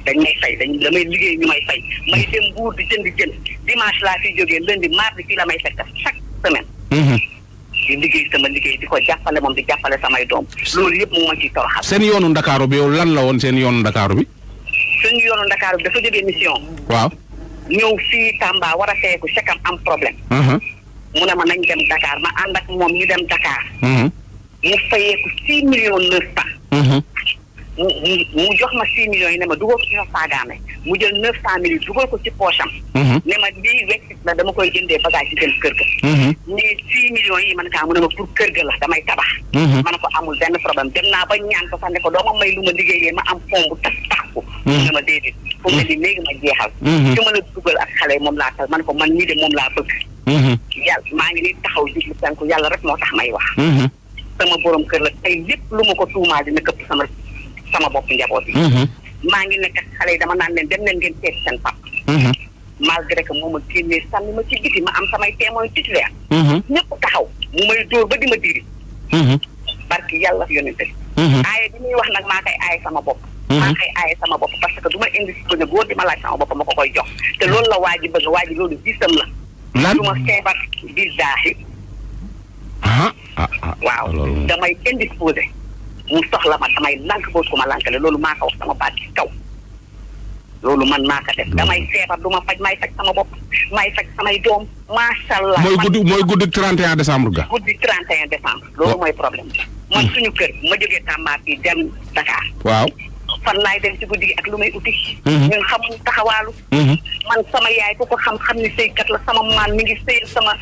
dañ may fay damay liggéey ñu may fay may dem Mbuur di jënd dimanche laa fi jógee lundi mardi fii la may fekk chaque semaine. di liggéey sama liggéey di ko jàppale moom di jàppale samay doom loolu yëpp mu ma ciy toroxal. seen yoonu Ndakaaru bi yow lan la woon seen yoonu Ndakaaru bi. suñu yoonu Ndakaaru bi dafa jógee mission. waaw. ñëw fii Tamba war a feeku chekam am problème. mu ne ma nañ dem Dakar ma ànd ak moom ñu dem Dakar. mu fayeeku 6,9 millions. mu jox ma 6 millions yi ne ma dugal ko ci sa saagaame mu jël 900 000 dugal ko ci poche am. ne ma lii wekk la dama koy jëndee bagage ci seen kër ga. mais 6 millions yi man kaa mu ne ma pour kër ga la damay tabax. ma ne ko amul benn problème dem naa ba ñaan ko sax ne ko doo ma may lu ma liggéeyee ma am fond bu tas tàkku. mu ne ma déedéet fu mu ne nii léegi ma jeexal. su ma la dugal ak xale yi moom laa tal man ko man nii de moom laa bëgg. yàlla maa ngi nii taxaw jublu tànku yàlla rek moo tax may wax. sama borom kër la tey lépp lu ma ko tuumaa dina këpp sama bopp njaboot yi. maa ngi nekk ak xale yi dama naan leen dem leen ngeen seet seen pap. malgré que moo ma génnee sànni ma ci biti ma am samay témoin titulaire. ñëpp taxaw mu may dóor ba di ma diri. barki yàlla yonente. aaye bi muy wax nag maa koy aaye sama bopp. maa koy aaye sama bopp parce que du ma indisposé góor di ma laaj sama bopp ma ko koy jox te loolu la waa ji bëgg waa ji loolu gisam la. lan du ma feebar billaahi. waaw damay indisposé. mu soxla ma damay lànk boot ko ma lànkale loolu maa ko wax sama baat ci kaw loolu man maa ko def damay feebar du ma faj may faj sama bopp may faj samay doom macha allah. mooy guddi 31 décembre ga. guddi 31 décembre. loolu mooy problème bi. man suñu kër ma jógee Tamba fii dem Dakar. waaw. fan laay dem ci guddi gi ak lu may uti. ñun xamuñu taxawaalu. man sama yaay ku ko xam ni sëykat la sama maan mi ngi sëyal sama.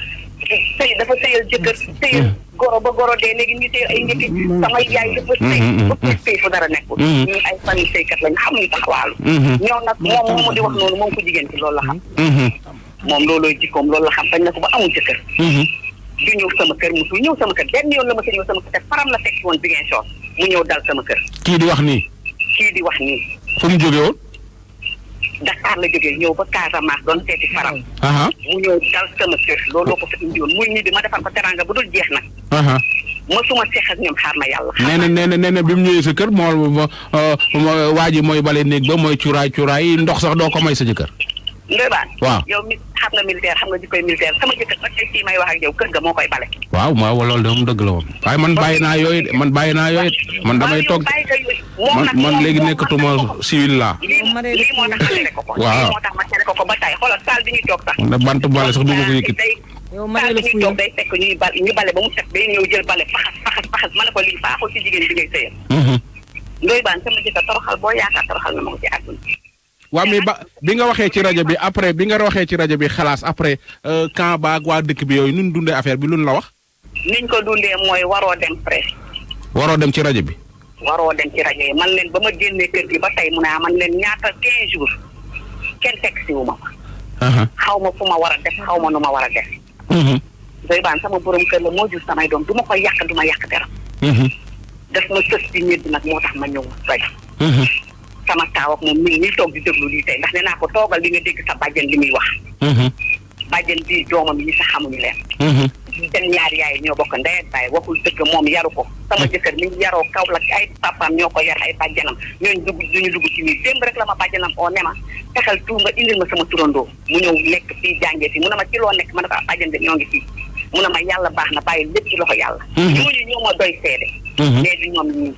sëy dafa sëyal jëkkër sëyal goro ba goro dee léegi ñu sëyal ay njëkki sama yaay dafa sëy ba sëy fu dara nekkul ñun ay famille sëykat lañ xamuñu taxawaalu ñëw nag moom moomu di wax noonu moom ko jigéen ci loolu la xam moom loolooy jikkoom loolu la xam bañ na ko ba amul jëkkër du ñëw sama kër musul ñëw sama kër benn yoon la ma sa ñëw sama kër te faram la fekk woon Ziguinchor mu ñëw dal sama kër kii di wax nii fu mu jóge woon Dakar la jógee ñëw ba Casamance doon seeti faram mu ñëw dal sama kër looloo ko fa indiwoon muy ñibbi ma defar ko teranga bu dul jeex nag mësuma seq ak ñoom xaar ma yàlla. nee na bi mu ñëwee sa kër moo waa ji mooy bale néeg ba mooy cuuraay ndox sax doo ko may sa jëkkër. Ndoye Bane. waaw yow mi xam nga militaire xam nga jikkoy militaire sama jëkkër ba tey fii may wax ak yow kër ga moo koy bale. waaw loolu de moom dëgg la moom waaye man bàyyi naa yooyu man damay toog man léegi nekkatuma civil laa. lii moo tax ma tere ko ko. waaw lii moo tax ma tere ko ko ba tey xoolal saal bi ñuy toog sax. bant bale sax du ma ko yëkkati. saal bi ñuy toog day fekk ñu bale ba mu set day ñëw jël bale faxas ma ne ko lii faaxul ci jigéen bi ngay sëyal. Ndoye Bane sama jëkkër toroxal boo yaakaar toroxal na ma ko ci àdduna. waaw mais bi nga waxee ci rajo bi après bi nga waxee ci rajo bi xalaas après camp ba ak waa dëkk bi yooyu nun dundee affaire bi luñ la wax. niñ ko dundee mooy waroo dem presse. waroo dem ci rajo bi. waroo dem ci rajo yi man leen ba ma génnee kër gi ba tey mu ne man leen ñaata 15 jours kenn teg si wu ma ko. xaw ma fu ma war a def xaw ma nu ma war a def. Ndoye Bane sama borom kër la moo jur samay doom du ma koy yàq du ma yàq deram. daf ma sës ci nit nag moo tax ma ñëw rajo. sama taaw ak moom mi ngi nii toog di déglu lii tey ndax nee naa ko toogal li nga dégg sa bàjjen li muy wax. bàjjen bii doomam yi sax xamuñu leen. seen ñaari yaay ñoo bokk ndey ak baay waxul dëgg moom yaru ko. sama jëkkër mi ngi yaroo Kaolack ay papaam ñoo ko yar ay bàjjenam ñooñu duñu dugg ci nii démb rek la ma bàjjenam oo ne ma taxal tuur nga indil ma sama turandoo mu ñëw nekk fii jàngee fi mu ne ma ci loo nekk ma ne ko bàjjen de ñoo ngi fii mu ne ma yàlla baax na bàyyi lépp ci loxo yàlla. ñooñu ñoo ma doy seede. léegi ñoom ñii.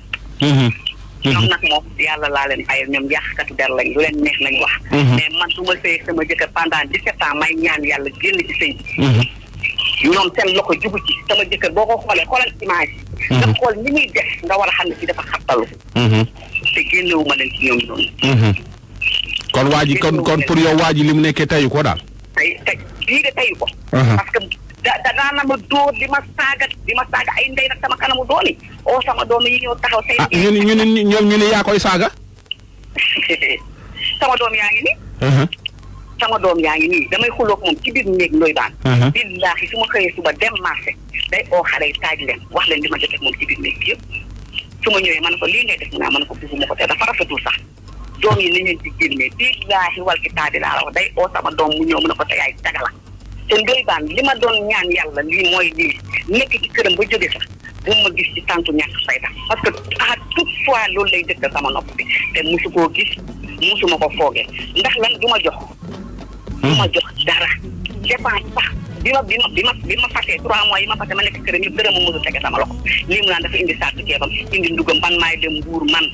ñoom nag moom yàlla laa leen bàyyil ñoom yàqkatu der lañ lu leen neex lañ wax. mais man du ma sëy sama jëkkër pendant 17 ans may ñaan yàlla génn ci sëy ñoom seen loxo jugu ci sama jëkkër boo ko xoolee xoolal image yi. nga xool ni muy def nga war a xam ne ci dafa xattalu. te génnewu ma leen ci ñoom noonu. kon waa ji kon pour yow waa ji li mu nekkee tayu ko daal. tey lii de tayu ko. parce que danaa na ma dóor di ma saaga ay ndey nag sama kanamu doom yi oo sama doom yi ñëw taxaw say. ñu ne yaa koy saaga. sama doom yaa ngi nii. sama doom yaa ngi nii damay xuloog moom ci biir néeg Ndoye Bane. billaahi su ma xëyee suba dem marché day oo xale yi taaj leen wax leen li ma jot ak moom ci biir néeg bi yëpp su ma ñëwee ma ne ko lii ngay def mu ne ma ne ko bugguma ko te dafa rafetul sax doom yi ni leen ci génnee billaahi wal kitaabi laa la wax day oo sama doom mu ñëw mu ne ko te yaay tagala te Ndoye Bane li ma doon ñaan yàlla lii mooy lii nekk ci këram ba jóge sax bu ma gis ci tàntu ñàkk fayda parce que à toute fois loolu lay dëkk sama nopp bi te musu koo gis musuma ko foogee ndax lan du ma jox dara dépense sax bi ma fàttee 3 mois yi ma fàtte ma nekk këram yëpp dërëm ma musu tege sama loxo lii mu naan dafa indi saatu ceebam indi ndugam man maay dem Mbuur man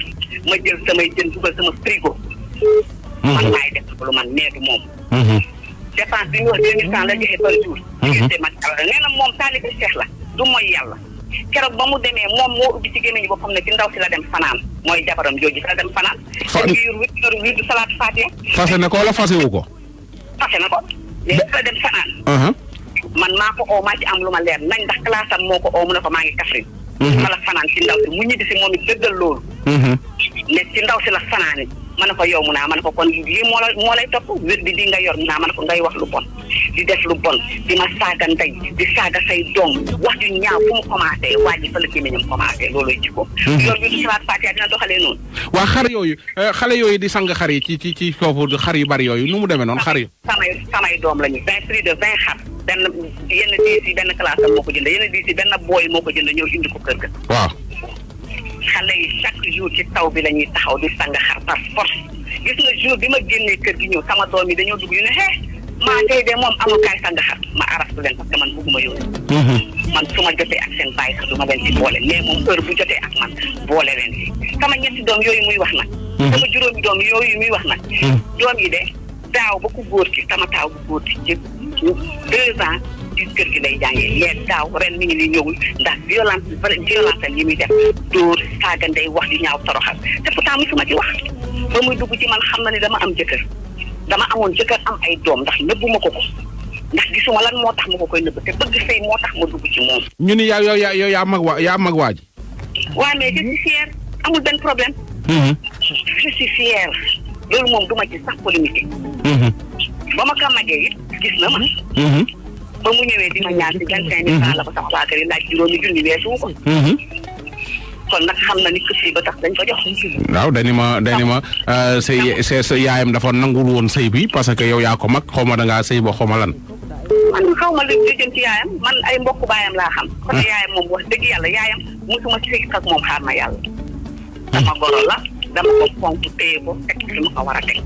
ma jël samay jën dugal sama frigo man maay def lu man needu moom dépense bi ñu wax 2100 la joxe par jour diggante mag yàlla nee na moom taalibe Cheikh la du mooy yàlla keroog ba mu demee moom moo ubbi ci gémmiñ boppam ne ci ndaw si la dem fanaan mooy jabaram jooju si la dem fanaan te ngi yor wirdu salaatu faatiha fase na ko wala fasewu ko fase na ko léegi si la dem fanaan man maa ko oo maa ci am lu ma leer nañ ndax classe am moo ko oo mu ne ko maa ngi Kaffrine ma la fanaan ci ndaw si mu ñibbi si moom it dëggal loolu ne ci ndaw si la fanaani ma ne ko yow mu naa ma ne ko kon lii moo lay topp wér di nga yor mu naa ma ne ko ngay wax lu bon di def lu bon di ma saaga ndey di saaga say doom wax ju ñaaw fu mu commencé waa ji fa la gémmiñam commencé looluy jikko yor bi du salaat Fatiha dina doxalee noonu waa xar yooyu xale yooyu di sang xar yi ci foofu xar yu bari yooyu nu mu demee noonu xar yi samay doom lañu plus de 20 xar benn yenn diis yi benn classe am moo ko jënd yenn diis yi benn booy moo ko jënd ñëw indi ko kër ga waaw xale yi chaque jour ci taw bi la ñuy taxaw di sang xar par force gis nga jour bi ma génnee kër gi ñëw sama doom yi dañoo dugg ñu ne maa tey de moom amul kaay sang xar ma arastu leen parce que man bugguma yooyu man su ma jotee ak seen bàyyi sax du ma leen ci boole mais moom heure bu jotee ak man boole leen ci sama ñetti doom yooyu muy wax nag sama juróomi doom yooyu muy wax nag doom yi de daaw ba ku góor ki sama taaw bu góor ki ci 2 ans ci kër gi lay jàngee mais daaw ren mi ngi ni ñëwul ndax violence yi muy def dóor saaga ndey wax di ñaaw toroxal te pourtant musuma ci wax ba muy dugg ci man xam na ni dama am jëkkër dama amoon jëkkër am ay doom ndax nëbbuma ko ndax gisuma lan moo tax ma ko koy nëbb te bëgg sëy moo tax ma dugg ci moom. ñu ni yow yaa mag waa ji. waaw mais je suis fière amul benn problème. je suis fière loolu moom duma ci sax polémique. ba ma ko magee it gis na ma. ba mu ñëwee di ma ñaan ci 25000 francs la ko sama waa kër yi laaj juróomi junni weesu ko. kon nag xam na ni kër ba tax dañ ko jox. waaw dañu ma sa yaayam dafa nangul woon sëy bi parce que yow yaa ko mag xaw ma da ngaa sëy ba xaw ma lan. man xaw ma li jëm ci yaayam man ay mbokk baayam laa xam. côté yaayam moom wax dëgg yàlla yaayam musuma ci ak moom xaar ma yàlla. dama goro la dama ko fonk téye ko teg fi ma ko war a teg.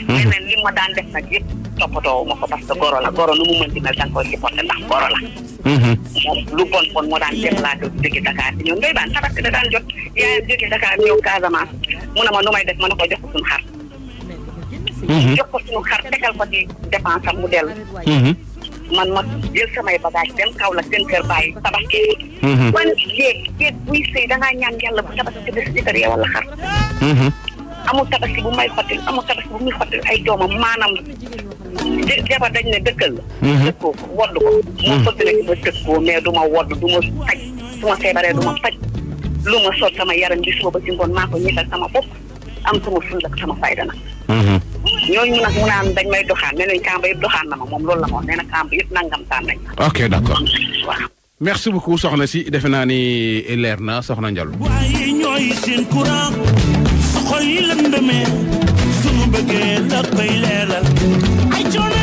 leneen li ma daan def nag yëpp toppatoo ma ko parce que goro la goro nu mu mënti mel da nga koy supporté ndax goro la. moom lu bon bon moo daan déplacé jóge Dakar di ñëw ngay baan tabaski da daan jot yaayam jóge Dakar ñëw Casamance mu ne ma nu may def ma ne ko jox ko suñu xar. jox ko suñu xar tegal ko ci dépense am mu dellu. man ma jël samay bagage dem kaw la seen kër bàyyi tabaski. man jéeg buy sëy da ngaa ñaan yàlla bu tabaski des ci kër wala xar. amul tabaski bu may xottil amul tabaski bu muy xottil ay doomam maanaam jabar dañ ne dëkkal la. dëkkoo ko wodd ko. moo bëgg na ci ma dëkkoo mais du ma wodd du ma faj su ma feebaree du ma faj lu ma sol sama yaram bi suba ba ci ngoon maa ko ñeexal sama bopp am sama fulla ak sama fayda nag. ñooñu nag mu naan dañ may doxaan nee nañ kamba yëpp doxaan na ma moom loolu la ma wax nee na kamba yëpp nangam taan nañ. ok d'accord. waaw. merci beaucoup soxna si defe naa ni leer na soxna Ndiallo. waaye ñooy seen courant su xol yi lëndëmee suñu bëggee da koy leeral ay coono